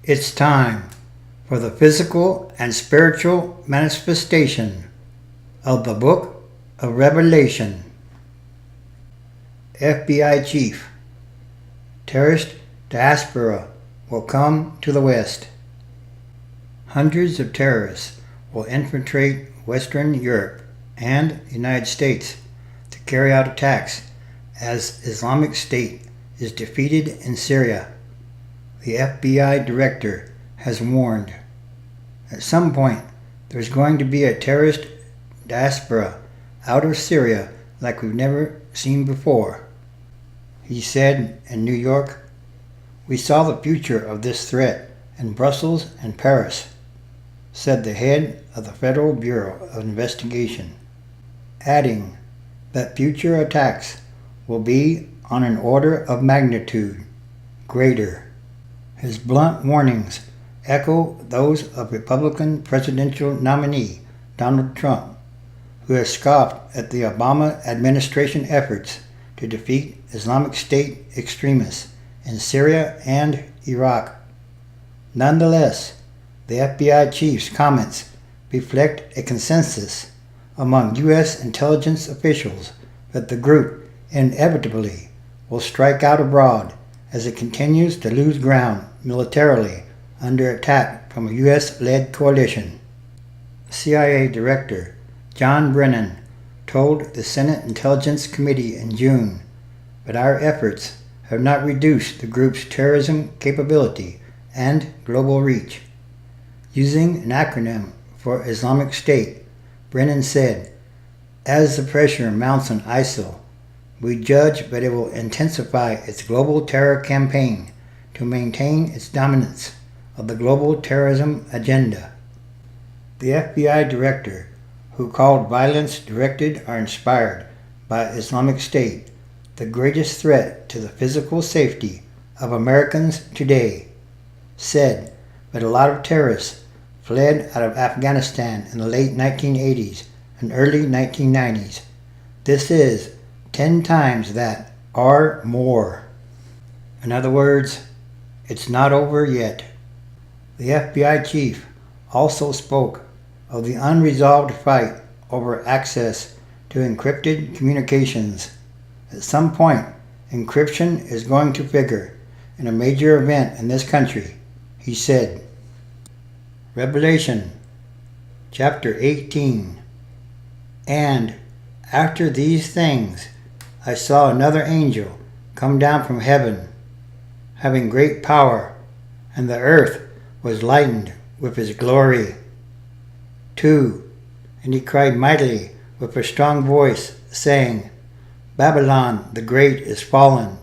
It's time for the physical and spiritual manifestation of the Book of Revelation. FBI Chief: Terrorist diaspora will come to the West. Hundreds of terrorists will infiltrate Western Europe and the United States to carry out attacks as Islamic State is defeated in Syria. The FBI director has warned. At some point, there's going to be a terrorist diaspora out of Syria like we've never seen before. He said in New York, "We saw the future of this threat in Brussels and Paris," said the head of the Federal Bureau of Investigation, adding that future attacks will be on an order of magnitude greater. His blunt warnings echo those of Republican presidential nominee Donald Trump, who has scoffed at the Obama administration efforts to defeat Islamic State extremists in Syria and Iraq. Nonetheless, the FBI chief's comments reflect a consensus among U.S. intelligence officials that the group inevitably will strike out abroad as it continues to lose ground militarily under attack from a U.S.-led coalition. CIA Director John Brennan told the Senate Intelligence Committee in June that our efforts have not reduced the group's terrorism capability and global reach. Using an acronym for Islamic State, Brennan said, "As the pressure mounts on ISIL, we judge that it will intensify its global terror campaign to maintain its dominance of the global terrorism agenda." The FBI director, who called violence directed or inspired by Islamic State the greatest threat to the physical safety of Americans today, said that a lot of terrorists fled out of Afghanistan in the late 1980s and early 1990s. This is 10 times that or more. In other words, it's not over yet. The FBI chief also spoke of the unresolved fight over access to encrypted communications. At some point, encryption is going to figure in a major event in this country, he said. Revelation chapter 18. And after these things, I saw another angel come down from heaven, having great power, and the earth was lightened with his glory. 2. And he cried mightily with a strong voice, saying, Babylon the great is fallen,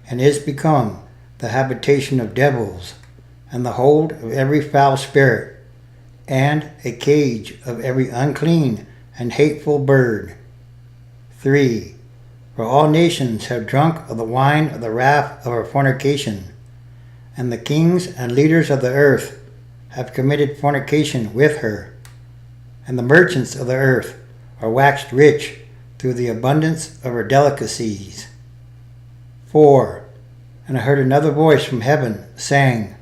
and is become the habitation of devils, and the hold of every foul spirit, and a cage of every unclean and hateful bird. 3. For all nations have drunk of the wine of the wrath of her fornication, and the kings and leaders of the earth have committed fornication with her, and the merchants of the earth are waxed rich through the abundance of her delicacies. 4. And I heard another voice from heaven, saying,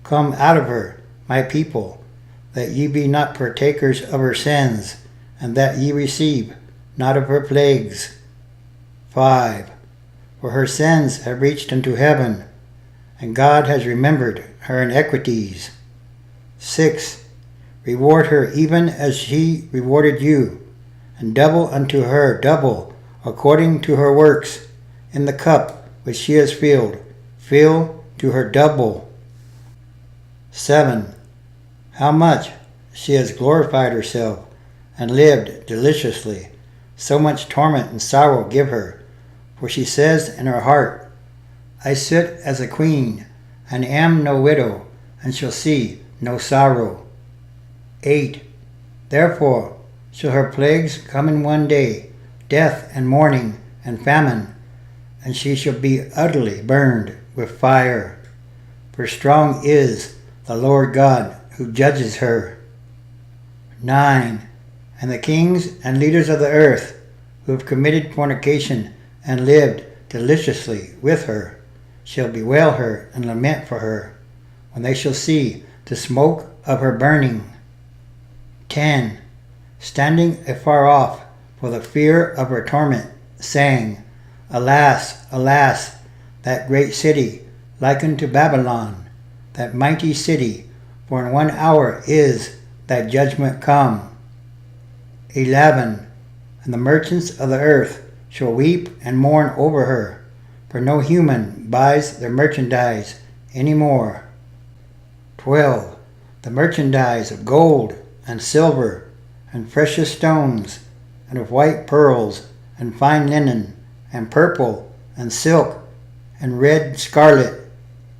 Come out of her, my people, that ye be not partakers of her sins, and that ye receive not of her plagues. 5. For her sins have reached unto heaven, and God has remembered her iniquities. 6. Reward her even as she rewarded you, and double unto her double according to her works. In the cup which she has filled, fill to her double. 7. How much she has glorified herself and lived deliciously, so much torment and sorrow give her. For she says in her heart, I sit as a queen, and am no widow, and shall see no sorrow. 8. Therefore shall her plagues come in one day, death and mourning and famine, and she shall be utterly burned with fire. For strong is the Lord God who judges her. 9. And the kings and leaders of the earth, who have committed fornication and lived deliciously with her, shall bewail her and lament for her, when they shall see the smoke of her burning. 10. Standing afar off for the fear of her torment, saying, Alas, alas, that great city, like unto Babylon, that mighty city, for in 1 hour is that judgment come. 11. And the merchants of the earth shall weep and mourn over her, for no human buys their merchandise any more. 12. The merchandise of gold and silver and precious stones, and of white pearls and fine linen, and purple and silk and red scarlet,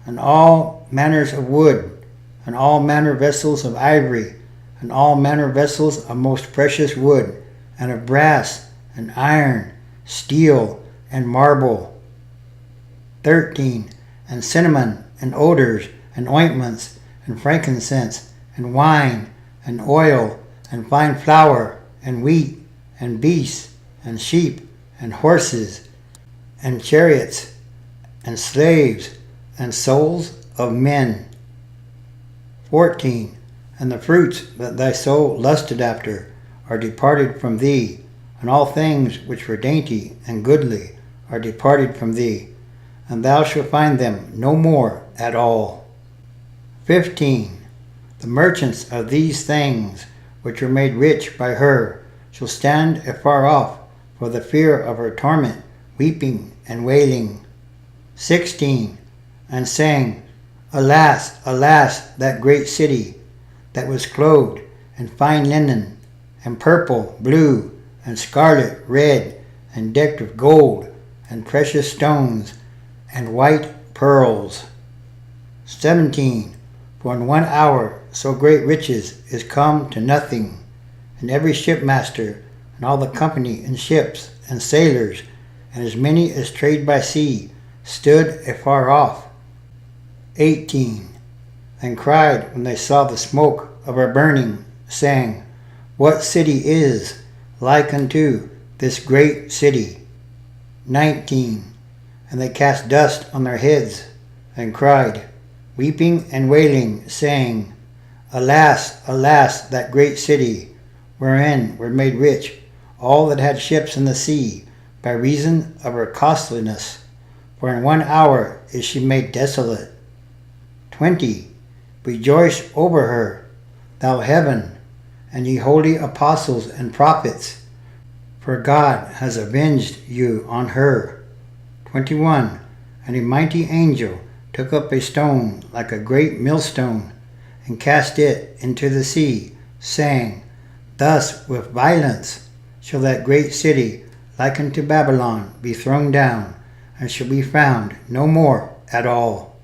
and all manners of wood, and all manner vessels of ivory, and all manner vessels of most precious wood, and of brass and iron, steel and marble. 13. And cinnamon and odors and ointments and frankincense and wine and oil and fine flour and wheat and beasts and sheep and horses and chariots and slaves and souls of men. 14. And the fruits that thy soul lusted after are departed from thee, and all things which were dainty and goodly are departed from thee, and thou shalt find them no more at all. 15. The merchants of these things, which were made rich by her, shall stand afar off for the fear of her torment, weeping and wailing. 16. And saying, Alas, alas, that great city, that was clothed in fine linen, and purple, blue, and scarlet, red, and decked with gold, and precious stones, and white pearls. 17. For in 1 hour so great riches is come to nothing, and every shipmaster, and all the company in ships, and sailors, and as many as trade by sea, stood afar off. 18. And cried when they saw the smoke of her burning, saying, What city is like unto this great city? 19. And they cast dust on their heads, and cried, weeping and wailing, saying, Alas, alas, that great city, wherein were made rich all that had ships in the sea, by reason of her costliness. For in 1 hour is she made desolate. 20. Rejoice over her, thou heaven, and ye holy apostles and prophets, for God has avenged you on her. 21. And a mighty angel took up a stone like a great millstone, and cast it into the sea, saying, Thus with violence shall that great city, like unto Babylon, be thrown down, and shall be found no more at all.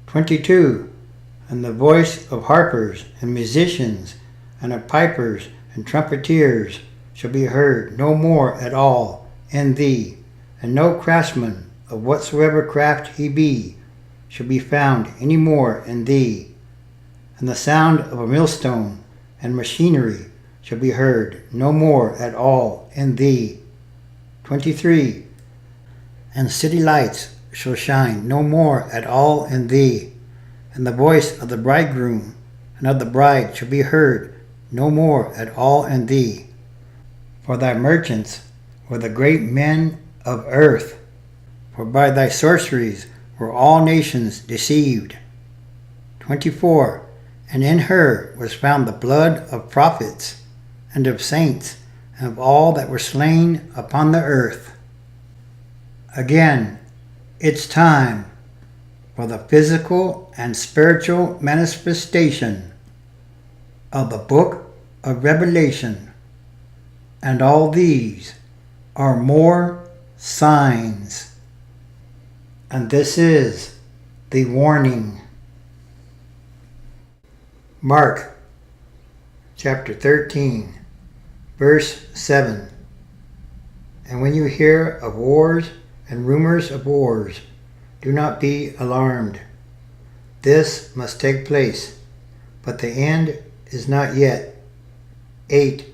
22. And the voice of harpers and musicians, and of pipers and trumpeters shall be heard no more at all in thee, and no craftsman of whatsoever craft he be shall be found any more in thee. And the sound of a millstone and machinery shall be heard no more at all in thee. 23. And city lights shall shine no more at all in thee, and the voice of the bridegroom and of the bride shall be heard no more at all in thee. For thy merchants were the great men of earth, for by thy sorceries were all nations deceived. 24. And in her was found the blood of prophets, and of saints, and of all that were slain upon the earth. Again, it's time for the physical and spiritual manifestation of the book of Revelation, and all these are more signs. And this is the warning. Mark chapter 13, verse 7. And when you hear of wars and rumors of wars, do not be alarmed. This must take place, but the end is not yet. 8.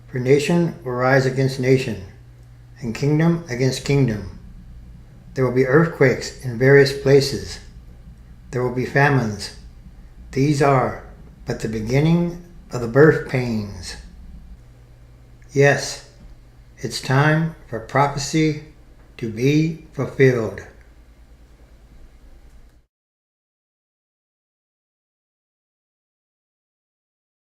For nation will rise against nation, and kingdom against kingdom. There will be earthquakes in various places. There will be famines. These are but the beginning of the birth pains. Yes, it's time for prophecy to be fulfilled.